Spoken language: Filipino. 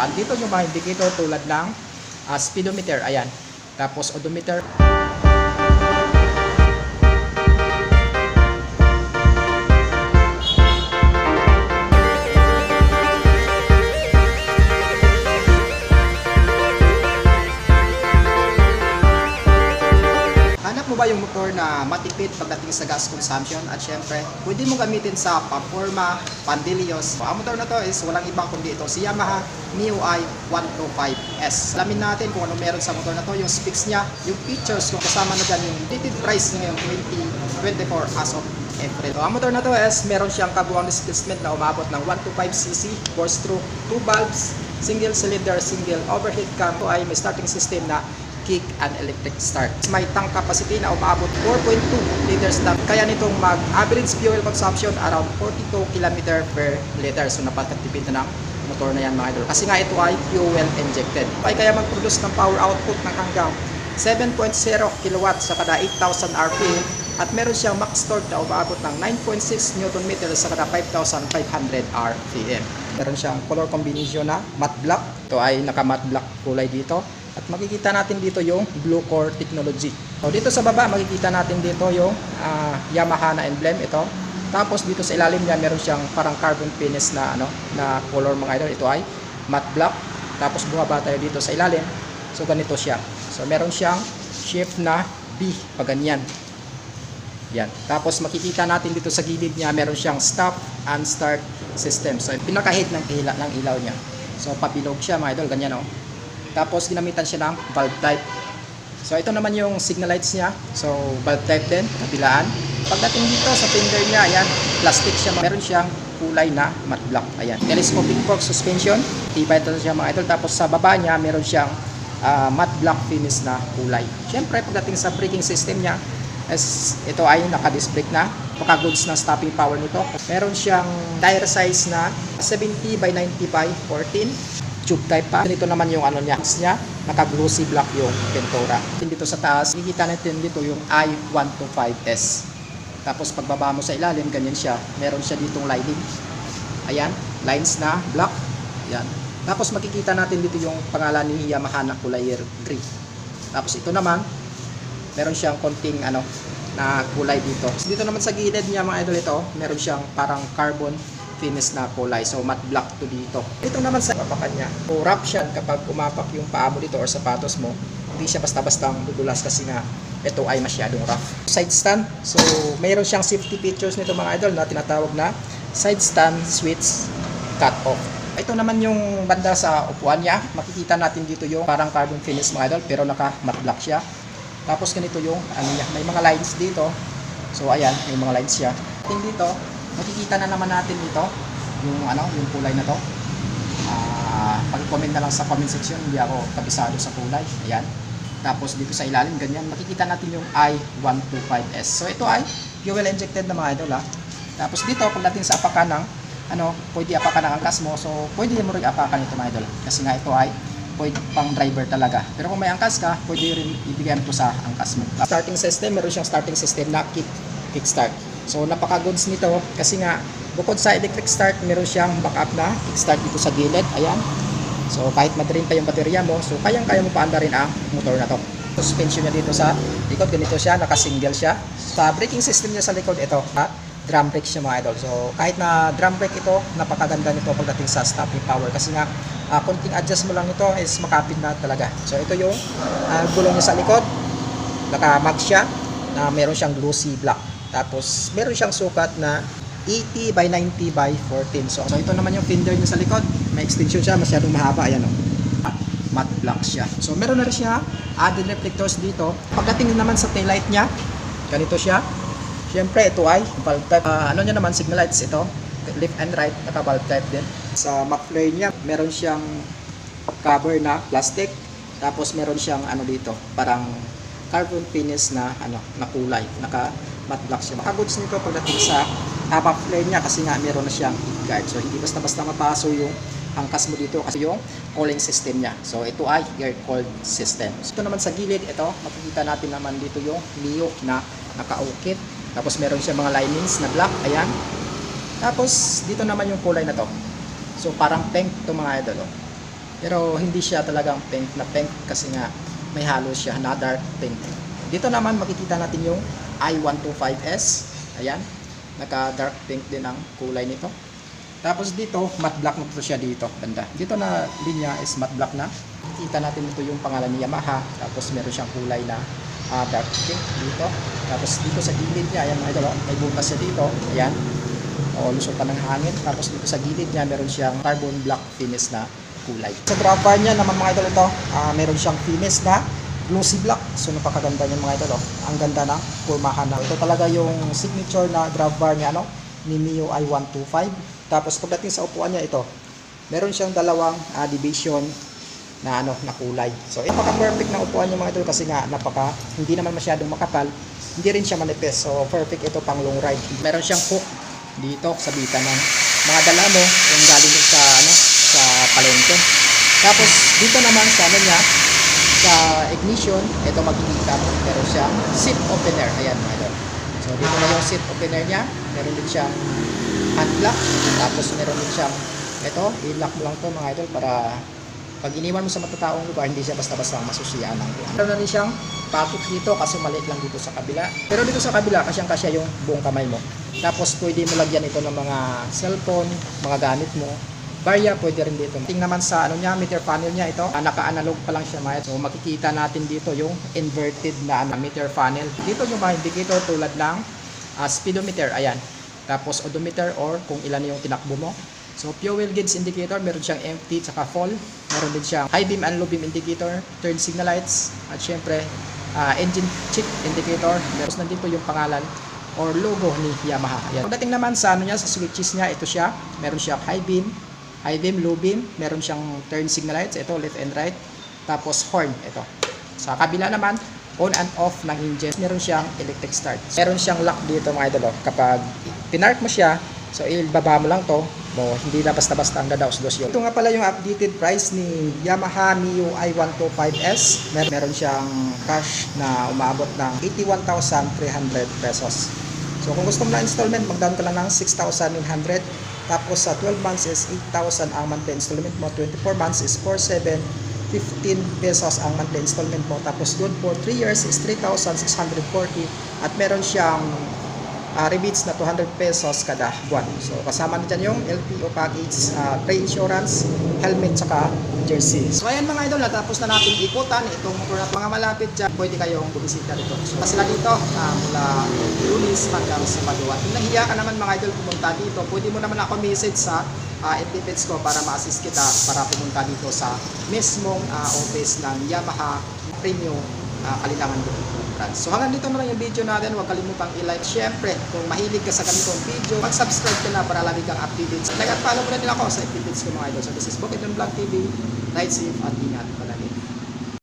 andito yung mga indicator tulad ng speedometer, ayan. Tapos odometer. Hanap mo ba yung motor na matipid pagdating sa gas consumption? At syempre, pwede mo gamitin sa Paforma, Pandilios. Ang motor na to is walang ibang kundi ito, si Yamaha MIUI 125S. Alamin natin kung ano meron sa motor na to, yung specs niya, yung features, kung kasama na dyan yung rated price niya ngayong 2024 as of April. So, ang motor na to is meron siyang kabuang displacement na umabot ng 125cc, 4-stroke, 2 valves, single cylinder, single overhead cam. Ito ay may starting system na kick and electric start. May tank capacity na umabot 4.2 liters na. Kaya nitong mag-average fuel consumption around 42 km per liter. So napakatipid na ng motor na yan mga idol. Kasi nga ito ay fuel injected. Ay kaya mag-produce ng power output ng hanggang 7.0 kW sa kada 8,000 RPM. At meron siyang max torque na umabot ng 9.6 Nm sa kada 5,500 RPM. Meron siyang color combination na matte black. Ito ay naka-matte black kulay dito. At makikita natin dito yung Blue Core technology. So dito sa baba makikita natin dito yung Yamaha na emblem ito. Tapos dito sa ilalim niya meron siyang parang carbon finish na na color mga idol. Ito ay matte black. Tapos bumaba tayo dito sa ilalim. So ganito siya. So meron siyang shape na B pag ganyan. Yan. Tapos makikita natin dito sa gilid niya meron siyang stop and start system. So pinaka-head ng ilaw niya. So pabilog siya mga idol, ganyan oh. Tapos ginamitan siya ng valve type. So ito naman yung signal lights niya. So valve type din, kabilaan. Pagdating dito sa fender niya, ayan, plastic siya. Meron siyang kulay na matte black. Ayan. Telescopic fork suspension. Tibay ito siya mga idol. Tapos sa baba niya, meron siyang matte black finish na kulay. Siyempre, pagdating sa braking system niya, ito ay naka-disc brake na. Pagka-goods na stopping power nito. Meron siyang tire size na 70 by 90 by 14. Tube type pa. Dito naman yung niya, naka-glossy black yung Ventura. Dito sa taas, nakikita natin dito yung i125S. Tapos pagbaba mo sa ilalim, ganyan siya. Meron siya ditong lining. Ayan, lines na black. Ayan. Tapos makikita natin dito yung pangalan ni Yamaha na kulay gray. Tapos ito naman, meron siyang konting na kulay dito. Dito naman sa gilid niya mga idol ito, meron siyang parang carbon finish na kulay. So matte black to dito. Ito naman sa apakan niya. So wrap siya kapag umapak yung paa mo dito or sapatos mo. Hindi siya basta-bastang dudulas kasi nga ito ay masyadong rough. Side stand. So mayroon siyang safety features nito mga idol na tinatawag na side stand switch cut off. Ito naman yung banda sa upuan niya. Makikita natin dito yung parang carbon finish mga idol pero naka matte black siya. Tapos ganito yung niya. May mga lines dito. So ayan, may mga lines siya. Dito makikita na naman natin dito yung yung kulay na to. Pag-comment na lang sa comment section, hindi ako kabisado sa kulay. Ayan. Tapos dito sa ilalim ganyan, makikita natin yung i125S. So ito ay fuel injected na mga idol ha. Tapos dito pagdating sa apakan ng pwede apakan ng angkas mo. So pwede mo rin apakan ito mga idol. Kasi nga ito ay pwede pang driver talaga. Pero kung may angkas ka, pwede rin ibigay mo sa angkas mo. Starting system, meron siyang starting system na kick start. So napaka-goods nito kasi nga bukod sa electric start, meron siyang backup na kickstart dito sa gilid. Ayan. So kahit ma-drain pa yung baterya mo, so kayang-kaya mo paanda rin ang motor na to. Suspension niya dito sa likod, ganito siya, naka-single siya. Sa braking system niya sa likod, ito, drum brake siya mga idol. So kahit na drum brake ito, napakaganda nito pagdating sa stopping power kasi nga konting adjust mo lang ito is makapit na talaga. So ito yung gulong niya sa likod, naka-mag siya na meron siyang glossy black. Tapos, meron siyang sukat na 80 by 90 by 14. So ito naman yung fender niya sa likod. May extension siya, masyadong mahaba. Ayan o. Matte black siya. So, meron na rin siya added reflectors dito. Pagdating naman sa taillight niya, ganito siya. Siyempre, ito ay valve type. Niya naman, signal lights ito. Left and right, naka-valve type din. Sa muffler niya, meron siyang cover na plastic. Tapos, meron siyang dito, parang carbon finish na na kulay. Matte black siya. Maka-goods nito pagdating sa muffler niya kasi nga meron na siyang heat guard. So hindi basta-basta mapaso yung angkas mo dito kasi yung cooling system niya. So ito ay air cooled system. So, ito naman sa gilid, ito makikita natin naman dito yung Mio na nakaukit. Tapos meron siya mga linings na black. Ayan. Tapos dito naman yung kulay na to. So parang pink to mga idol. Pero hindi siya talagang pink na pink kasi nga may halo siya na dark pink. Dito naman makikita natin yung i125S. Ayan, naka dark pink din ang kulay nito. Tapos dito, matte black na siya dito, banda. Dito na linya is matte black na. Kita natin ito yung pangalan ni Yamaha. Tapos meron siyang kulay na dark pink dito. Tapos dito sa gilid niya, ayan mga idol, may butas siya dito. Ayan, lusot pa ng hangin. Tapos dito sa gilid niya, meron siyang carbon black finish na kulay. Sa grab bar niya naman mga idol ito, meron siyang finish na glossy black. So napakaganda niyan mga idol. Ang ganda ng kurmahan na. Ito talaga yung signature na grab bar niya, ni Mio i125. Tapos pagdating sa upuan niya ito, meron siyang dalawang division na na kulay. So napaka-perfect na upuan niya mga idol kasi nga hindi naman masyadong makapal, hindi rin siya manipis. So perfect ito pang long ride. Meron siyang hook dito sa bitan ng mga dala mo yung galing sa sa palengke. Tapos dito naman sa niya, sa ignition, ito makikita mo, meron siyang seat opener. Ayan mga idol. So dito na yung seat opener niya, meron din siyang hand lock, tapos meron din siyang i-lock mo lang to mga idol para pag iniwan mo sa matataong lugar, hindi siya basta-basta masusiyan ng buwan. Meron na rin siyang pocket dito kasi maliit lang dito sa kabila. Pero dito sa kabila, kasyang-kasya yung buong kamay mo. Tapos pwede mo lagyan ito ng mga cellphone, mga gamit mo. Barya, pwede rin dito. Tingnan naman sa meter panel niya ito. Naka-analog pa lang siya mga idol. So makikita natin dito yung inverted na meter panel. Dito yung mga indicator tulad ng speedometer, ayan. Tapos odometer or kung ilan yung tinakbo mo. So fuel gauge indicator, meron siyang empty tsaka full. Meron din siyang high beam and low beam indicator, turn signal lights, at syempre engine check indicator. Meron nandito yung pangalan or logo ni Yamaha. Ayan. Pagdating naman sa sa switches niya, ito siya. Meron siyang high beam, low beam, meron siyang turn signal lights, ito left and right. Tapos horn, ito. Sa kabila naman, on and off ng engine. Meron siyang electric start. Meron siyang lock dito mga idol. Kapag pinark mo siya, so ibaba mo lang to, hindi na basta-basta ang dadaos-dos yun. Ito nga pala yung updated price ni Yamaha Mio i125S. Meron siyang cash na umaabot ng 81,300 pesos. So kung gusto mo na installment, mag-down ka lang ng 6,900. Tapos sa 12 months is 8,000 ang monthly installment mo. 24 months is 4,715 pesos ang monthly installment mo. Tapos doon for 3 years is 3,640 at meron siyang rebates na 200 pesos kada buwan. So kasama na dyan yung LTO package, pre-insurance, helmet, saka jersey. So ayan mga idol, natapos na natin ikutan itong motor at mga malapit dyan, pwede kayong bumisita dito. So sila dito mula Lunis hanggang sa Padua. Kung nahiya ka naman mga idol pumunta dito, pwede mo naman ako message sa FB page ko para ma-assist kita para pumunta dito sa mismong office ng Yamaha Premium Kalilangan brand. So hanggang dito na lang yung video natin. Huwag kalimutang i-like. Syempre, kung mahilig ka sa ganitong video, mag-subscribe ka na para lagi kang updated. Like at follow mo na din ako sa FB page ko mga idol. So this is Bukidnon Vlog TV. Ride safe at ingat palagi.